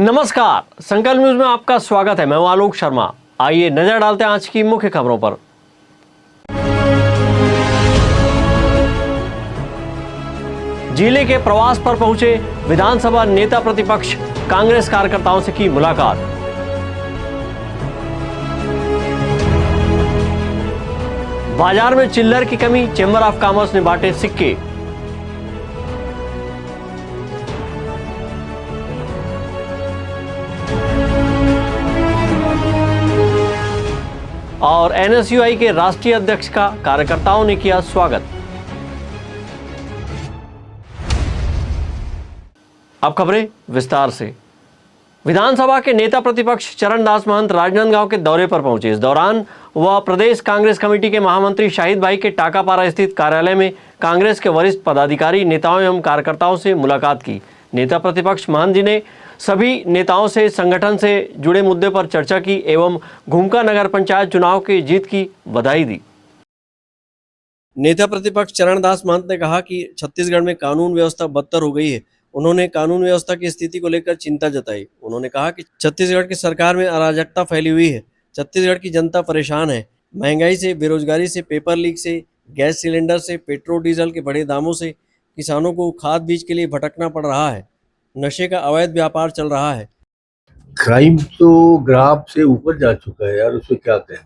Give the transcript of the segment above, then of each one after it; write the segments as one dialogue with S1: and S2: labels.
S1: नमस्कार, संकल्प न्यूज में आपका स्वागत है। मैं हूं आलोक शर्मा। आइए नजर डालते हैं आज की मुख्य खबरों पर। जिले के प्रवास पर पहुंचे विधानसभा नेता प्रतिपक्ष, कांग्रेस कार्यकर्ताओं से की मुलाकात। बाजार में चिल्लर की कमी, चेंबर ऑफ कॉमर्स ने बांटे सिक्के। और एनएसयूआई के राष्ट्रीय अध्यक्ष का कार्यकर्ताओं ने किया स्वागत। अब खबरें विस्तार से। विधानसभा के नेता प्रतिपक्ष चरणदास महंत राजनांदगांव के दौरे पर पहुंचे। इस दौरान वह प्रदेश कांग्रेस कमेटी के महामंत्री शाहिद भाई के टाकापारा स्थित कार्यालय में कांग्रेस के वरिष्ठ पदाधिकारी, नेताओं एवं कार्यकर्ताओं से मुलाकात की। नेता प्रतिपक्ष महंत जी ने सभी नेताओं से संगठन से जुड़े मुद्दे पर चर्चा की एवं घुमका नगर पंचायत चुनाव की जीत की बधाई दी। नेता प्रतिपक्ष चरणदास महंत ने कहा कि छत्तीसगढ़ में कानून व्यवस्था बदतर हो गई है। उन्होंने कानून व्यवस्था की स्थिति को लेकर चिंता जताई। उन्होंने कहा कि छत्तीसगढ़ की सरकार में अराजकता फैली हुई है। छत्तीसगढ़ की जनता परेशान है। महंगाई से, बेरोजगारी से, पेपर लीक से, गैस सिलेंडर से, पेट्रोल डीजल के बढ़े दामों से किसानों को खाद बीज के लिए भटकना पड़ रहा है। नशे का अवैध व्यापार चल रहा है।
S2: क्राइम तो ग्राफ से ऊपर जा चुका है यार, उसमें क्या कहें।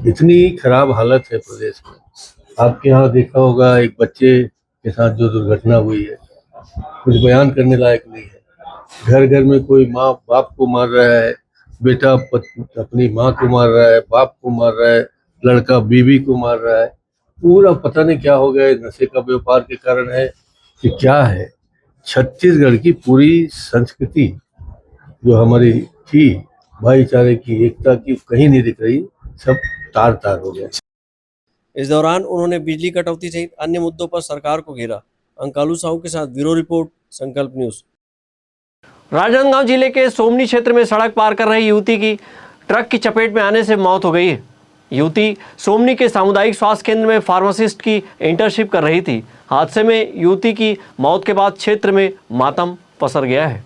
S2: इतनी खराब हालत है प्रदेश में। आपके यहाँ देखा होगा एक बच्चे के साथ जो दुर्घटना हुई है, कुछ बयान करने लायक नहीं है। घर घर में कोई माँ बाप को मार रहा है, बेटा अपनी माँ को मार रहा है, बाप को मार रहा है, लड़का बीवी को मार रहा है। पूरा पता नहीं क्या हो गया। नशे का व्यापार के कारण है कि क्या है। छत्तीसगढ़ की पूरी संस्कृति जो हमारी थी, भाईचारे की, एकता की, कहीं नहीं दिख रही। सब तार तार हो गया।
S1: इस दौरान उन्होंने बिजली कटौती सहित अन्य मुद्दों पर सरकार को घेरा। अंकालू साहू के साथ ब्यूरो रिपोर्ट, संकल्प न्यूज। राजनांदगांव जिले के सोमनी क्षेत्र में सड़क पार कर रही युवती की ट्रक की चपेट में आने से मौत हो गई है। युवती सोमनी के सामुदायिक स्वास्थ्य केंद्र में फार्मासिस्ट की इंटर्नशिप कर रही थी। हादसे में युवती की मौत के बाद क्षेत्र में मातम पसर गया है।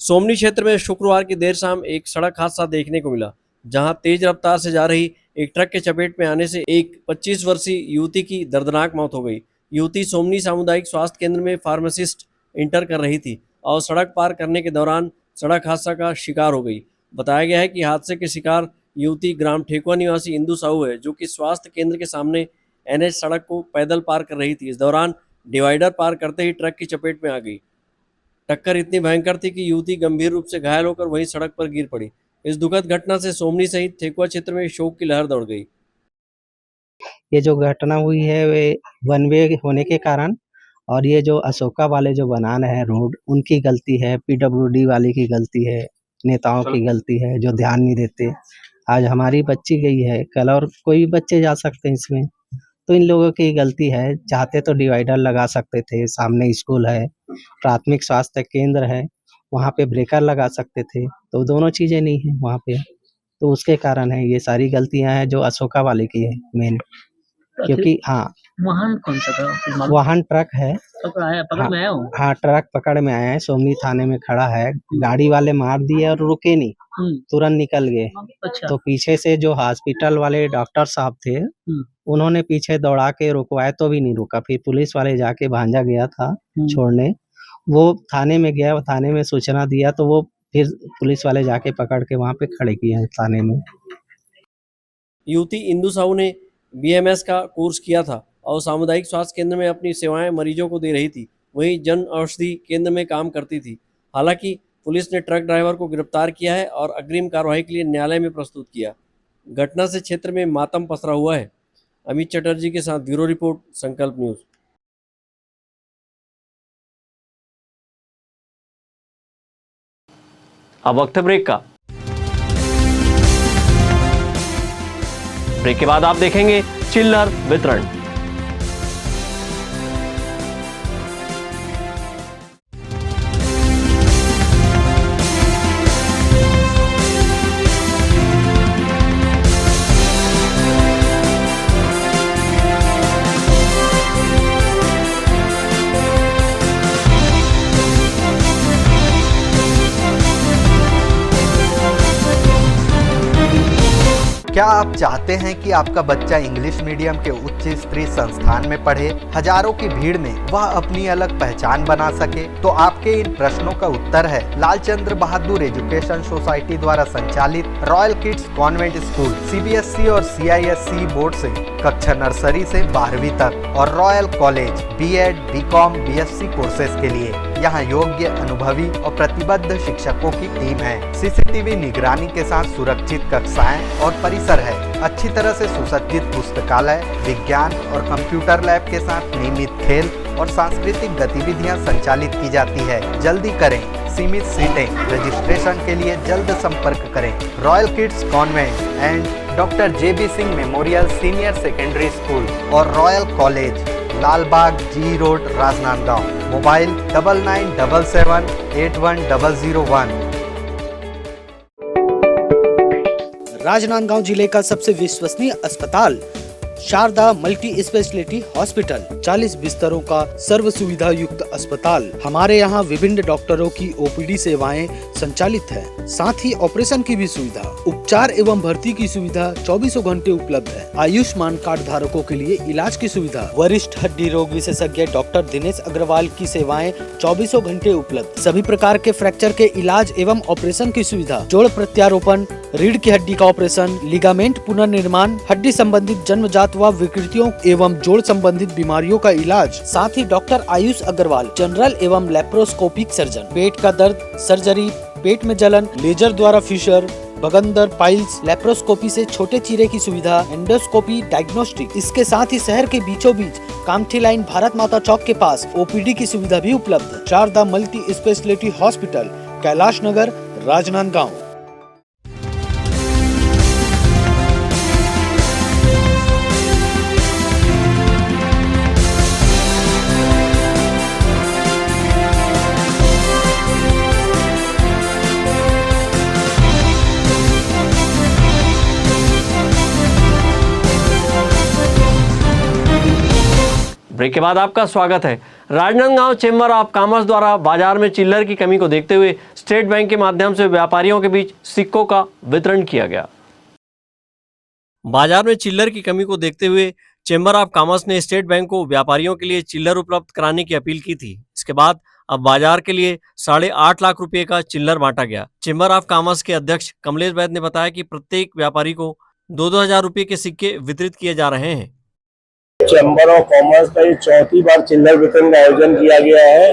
S1: सोमनी क्षेत्र में शुक्रवार की देर शाम एक सड़क हादसा देखने को मिला, जहां तेज रफ्तार से जा रही एक ट्रक के चपेट में आने से एक 25 वर्षीय युवती की दर्दनाक मौत हो गई। युवती सोमनी सामुदायिक स्वास्थ्य केंद्र में फार्मासिस्ट इंटर कर रही थी और सड़क पार करने के दौरान सड़क हादसा का शिकार हो गई। बताया गया है कि हादसे के शिकार युवती ग्राम ठेकुआ निवासी इंदू साहू है, जो कि स्वास्थ्य केंद्र के सामने एनएच सड़क को पैदल पार कर रही थी। इस दौरान डिवाइडर पार करते ही ट्रक की चपेट में आ गई। टक्कर इतनी भयंकर थी कि युवती गंभीर रूप से घायल होकर वहीं सड़क पर गिर पड़ी। इस दुखद घटना से सोमनी सहित ठेकुआ क्षेत्र में शोक की लहर दौड़ गई।
S3: ये जो घटना हुई है वे वन वे होने के कारण, और ये जो अशोका वाले जो बनाना है रोड, उनकी गलती है, पीडब्ल्यूडी वाले की गलती है, नेताओं की गलती है जो ध्यान नहीं देते। आज हमारी बच्ची गई है, कल और कोई बच्चे जा सकते हैं इसमें, तो इन लोगों की गलती है। चाहते तो डिवाइडर लगा सकते थे, सामने स्कूल है, प्राथमिक स्वास्थ्य केंद्र है, वहाँ पे ब्रेकर लगा सकते थे, तो दोनों चीज़ें नहीं है वहाँ पे, तो उसके कारण है ये सारी गलतियाँ हैं जो अशोका वाले की है मेन। क्योंकि हाँ,
S4: वाहन कौन सा था?
S3: वाहन ट्रक है।
S4: पकड़ में आया हूँ।
S3: हाँ, ट्रक पकड़ में आया है, सोमनी थाने में खड़ा है। गाड़ी वाले मार दिए और रुके नहीं, तुरंत निकल गए।
S4: अच्छा।
S3: तो पीछे से जो हॉस्पिटल वाले डॉक्टर साहब थे, उन्होंने पीछे दौड़ा के रुकवाए तो भी नहीं रुका। फिर पुलिस वाले जाके भांजा गया था छोड़ने, वो थाने में गया, थाने में सूचना दिया तो वो फिर पुलिस वाले जाके पकड़ के वहाँ पे खड़े किए थाने में।
S1: युवती इंदू साहू ने बीएमएस का कोर्स किया था और सामुदायिक स्वास्थ्य केंद्र में अपनी सेवाएं मरीजों को दे रही थी। वहीं जन औषधि केंद्र में काम करती थी। हालांकि पुलिस ने ट्रक ड्राइवर को गिरफ्तार किया है और अग्रिम कार्रवाई के लिए न्यायालय में प्रस्तुत किया। घटना से क्षेत्र में मातम पसरा हुआ है। अमित चटर्जी के साथ ब्यूरो रिपोर्ट, संकल्प न्यूज। अब वक्त है ब्रेक का। ब्रेक के बाद आप देखेंगे चिल्लर वितरण।
S5: क्या आप चाहते हैं कि आपका बच्चा इंग्लिश मीडियम के उच्च स्तरीय संस्थान में पढ़े, हजारों की भीड़ में वह अपनी अलग पहचान बना सके? तो आपके इन प्रश्नों का उत्तर है लालचंद्र बहादुर एजुकेशन सोसाइटी द्वारा संचालित royal kids convent school CBSE और सीआईएससी बोर्ड से कक्षा नर्सरी से 12वीं तक और royal college BEd, BCom, BSc courses के लिए। यहाँ योग्य, अनुभवी और प्रतिबद्ध शिक्षकों की टीम है। सीसीटीवी निगरानी के साथ सुरक्षित कक्षाएं और परिसर है। अच्छी तरह से सुसज्जित पुस्तकालय, विज्ञान और कंप्यूटर लैब के साथ नियमित खेल और सांस्कृतिक गतिविधियां संचालित की जाती है। जल्दी करें, सीमित सीटें। रजिस्ट्रेशन के लिए जल्द संपर्क करें। Royal kids convent and doctor JB Singh memorial senior secondary school और royal college, Lalbagh G road, Rajnandgaon. Mobile 9977781001।
S6: Rajnandgaon जिले का सबसे विश्वसनीय अस्पताल शारदा मल्टी स्पेशलिटी हॉस्पिटल, 40 बिस्तरों का सर्व सुविधा युक्त अस्पताल। हमारे यहाँ विभिन्न डॉक्टरों की OPD सेवाएं संचालित है, साथ ही ऑपरेशन की भी सुविधा। उपचार एवं भर्ती की सुविधा 24 घंटे उपलब्ध है। आयुष्मान कार्ड धारकों के लिए इलाज की सुविधा। वरिष्ठ हड्डी रोग विशेषज्ञ डॉक्टर दिनेश अग्रवाल की सेवाएं 24 घंटे उपलब्ध। सभी प्रकार के फ्रैक्चर के इलाज एवं ऑपरेशन की सुविधा। जोड़ प्रत्यारोपण, रीढ़ की हड्डी का ऑपरेशन, लिगामेंट पुनर्निर्माण, हड्डी संबंधित जन्मजात व विकृतियों एवं जोड़ संबंधित बीमारियों का इलाज। साथ ही डॉक्टर आयुष अग्रवाल जनरल एवं लेप्रोस्कोपिक सर्जन, पेट का दर्द, सर्जरी, पेट में जलन, लेजर द्वारा फिशर, बगंदर, पाइल्स, लेप्रोस्कोपी से छोटे चीरे की सुविधा, एंडोस्कोपी, डायग्नोस्टिक। इसके साथ ही शहर के बीचों बीच कामठी लाइन भारत माता चौक के पास OPD की सुविधा भी उपलब्ध है। Sharda multi speciality hospital, Kailash Nagar, Rajnandgaon.
S1: Break के बाद आपका स्वागत है। राजनांदगांव चेंबर ऑफ कॉमर्स द्वारा बाजार में चिल्लर की कमी को देखते हुए स्टेट बैंक के माध्यम से व्यापारियों के बीच सिक्कों का वितरण किया गया। बाजार में चिल्लर की कमी को देखते हुए चेंबर ऑफ कॉमर्स ने स्टेट बैंक को व्यापारियों के लिए चिल्लर उपलब्ध कराने की अपील की थी। इसके बाद अब बाजार के लिए 8.5 लाख रुपए का चिल्लर बांटा गया। चेंबर ऑफ कॉमर्स के अध्यक्ष कमलेश वैद ने बताया कि प्रत्येक व्यापारी को 2-2 हजार रुपए के सिक्के वितरित किए जा रहे हैं।
S7: चैम्बर ऑफ कॉमर्स का ये 4थी बार चिल्लर वितरण का आयोजन किया गया है।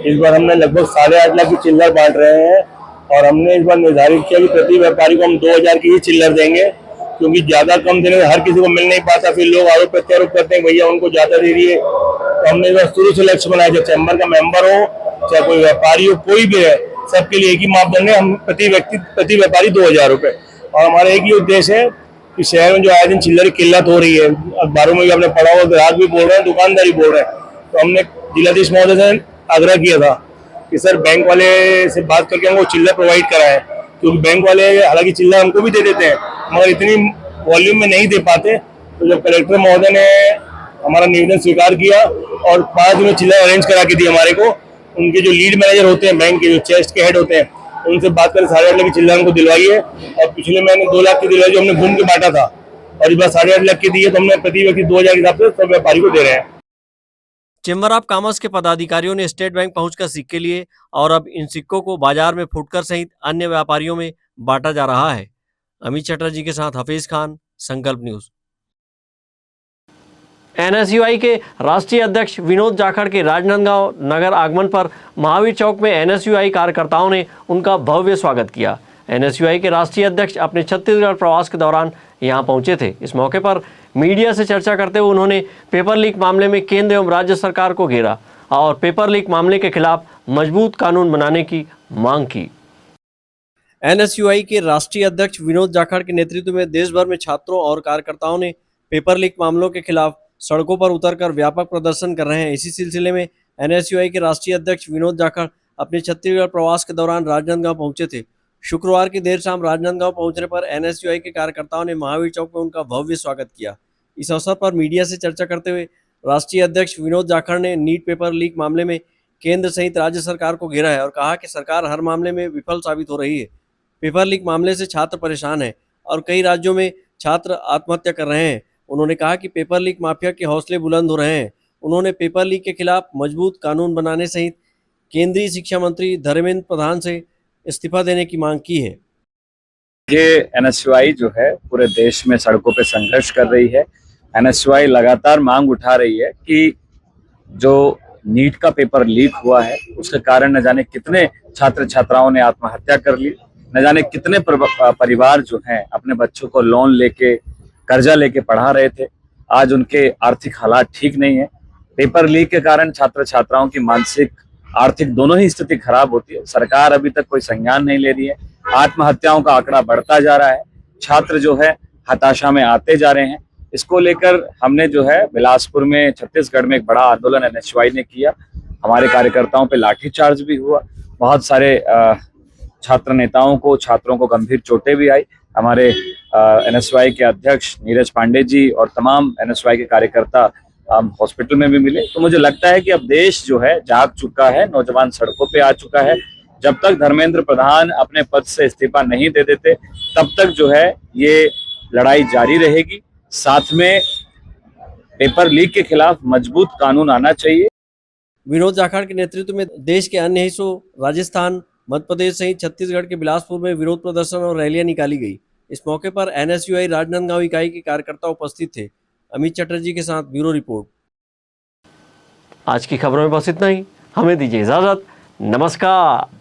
S7: इस बार हमने लगभग 8.5 लाख की चिल्लर बांट रहे हैं और हमने इस बार निर्धारित किया कि प्रति व्यापारी को हम 2,000 की ही चिल्लर देंगे, क्योंकि ज्यादा कम देने में हर किसी को मिल नहीं पाता। फिर लोग आरोप प्रत्यारोप करते हैं भैया उनको ज्यादा दे दिए। तो हमने इस बार शुरू से लक्ष्य बनाया, चाहे चैम्बर का मेंबर हो, चाहे कोई व्यापारी हो, कोई भी है, सबके लिए एक ही मापदंड है। हम प्रति व्यापारी 2,000 रुपए। और हमारा एक ही उद्देश्य है कि शहर में जो आए दिन चिल्लर की किल्लत हो रही है, अखबारों में भी आपने पढ़ा हुआ, ग्राहक भी बोल रहे हैं, दुकानदारी बोल रहे हैं, तो हमने जिलाधीश महोदय से आग्रह किया था कि सर बैंक वाले से बात करके हमको चिल्लर प्रोवाइड कराएं, क्योंकि बैंक वाले हालांकि चिल्लर हमको भी दे देते हैं मगर इतनी वॉल्यूम में नहीं दे पाते। तो जब कलेक्टर महोदय ने हमारा निवेदन स्वीकार किया और 5 दिन में चिल्लर अरेंज करा के दी हमारे को, उनके जो लीड मैनेजर होते हैं बैंक के, जो चेस्ट के हेड होते हैं, उनसे बात कर 8.5 लाख की चिल्लर हमको दिलवाई है। और पिछले महीने 2 लाख की दिलवाई जो हमने घूम के बांटा था, और इस बार 8.5 लाख की दी है, तो हमने प्रति व्यक्ति 2,000 के हिसाब से सब व्यापारी को दे रहे हैं।
S1: चेंबर ऑफ कॉमर्स के पदाधिकारियों ने स्टेट बैंक पहुंचकर सिक्के लिए और अब इन सिक्कों को बाजार में फुटकर सहित अन्य व्यापारियों में बांटा जा रहा है। अमित चटर्जी के साथ हफीज खान, संकल्प न्यूज। NSUI के राष्ट्रीय अध्यक्ष विनोद जाखड़ के राजनांदगांव नगर आगमन पर महावीर चौक में NSUI कार्यकर्ताओं ने उनका भव्य स्वागत किया। NSUI के राष्ट्रीय अध्यक्ष अपने छत्तीसगढ़ प्रवास के दौरान यहां पहुंचे थे। इस मौके पर मीडिया से चर्चा करते हुए उन्होंने पेपर लीक मामले में केंद्र एवं राज्य सरकार को घेरा और पेपर लीक मामले के खिलाफ मजबूत कानून बनाने की मांग की। NSUI के राष्ट्रीय अध्यक्ष विनोद जाखड़ के नेतृत्व में देश भर में छात्रों और कार्यकर्ताओं ने पेपर लीक मामलों के खिलाफ सड़कों पर उतरकर व्यापक प्रदर्शन कर रहे हैं। इसी सिलसिले में NSUI के राष्ट्रीय अध्यक्ष विनोद जाखड़ अपने छत्तीसगढ़ प्रवास के दौरान राजनांदगांव पहुंचे थे। शुक्रवार की देर शाम राजनांदगांव पहुंचने पर NSUI के कार्यकर्ताओं ने महावीर चौक में उनका भव्य स्वागत किया। इस अवसर पर मीडिया से चर्चा करते हुए राष्ट्रीय अध्यक्ष विनोद जाखड़ ने नीट पेपर लीक मामले में केंद्र सहित राज्य सरकार को घेरा है और कहा कि सरकार हर मामले में विफल साबित हो रही है। पेपर लीक मामले से छात्र परेशान है और कई राज्यों में छात्र आत्महत्या कर रहे हैं। उन्होंने कहा कि पेपर लीक माफिया के हौसले बुलंद हो रहे हैं। उन्होंने पेपर लीक के खिलाफ मजबूत कानून बनाने सहित केंद्रीय शिक्षा मंत्री धर्मेंद्र प्रधान से इस्तीफा देने की मांग की है।
S8: ये एनएसयूआई जो है पूरे देश में सड़कों पे संघर्ष कर रही है। एनएसयूआई लगातार मांग उठा रही है कि जो नीट का पेपर लीक हुआ है उसके कारण न जाने कितने छात्र छात्राओं ने आत्महत्या कर ली, न जाने कितने परिवार जो हैं अपने बच्चों को लोन लेके कर्जा लेके पढ़ा रहे थे, आज उनके आर्थिक हालात ठीक नहीं है। पेपर लीक के कारण छात्र छात्राओं की मानसिक आर्थिक दोनों ही स्थिति खराब होती है। सरकार अभी तक कोई संज्ञान नहीं ले रही है। आत्महत्याओं का आंकड़ा बढ़ता जा रहा है। छात्र जो है हताशा में आते जा रहे हैं। इसको लेकर हमने जो है बिलासपुर में, छत्तीसगढ़ में एक बड़ा आंदोलन एनएसयूआई ने किया। हमारे कार्यकर्ताओं पे लाठीचार्ज भी हुआ। बहुत सारे छात्र नेताओं को, छात्रों को गंभीर चोटें भी आई। हमारे एनएसयूआई के अध्यक्ष नीरज पांडे जी और तमाम एनएसयूआई के कार्यकर्ता हॉस्पिटल में भी मिले। तो मुझे लगता है कि अब देश जो है जाग चुका है, नौजवान सड़कों पे आ चुका है। जब तक धर्मेंद्र प्रधान अपने पद से इस्तीफा नहीं दे देते तब तक जो है ये लड़ाई जारी रहेगी। साथ में पेपर लीक के खिलाफ मजबूत कानून आना चाहिए।
S1: विनोद जाखड़ के नेतृत्व में देश के अन्य हिस्सों राजस्थान, मध्य प्रदेश सहित छत्तीसगढ़ के बिलासपुर में विरोध प्रदर्शन और रैलियां निकाली गई। इस मौके पर एनएसयूआई राजनांदगांव इकाई के कार्यकर्ता उपस्थित थे। अमित चटर्जी के साथ ब्यूरो रिपोर्ट।
S9: आज की खबरों में बस इतना ही। हमें दीजिए इजाजत। नमस्कार।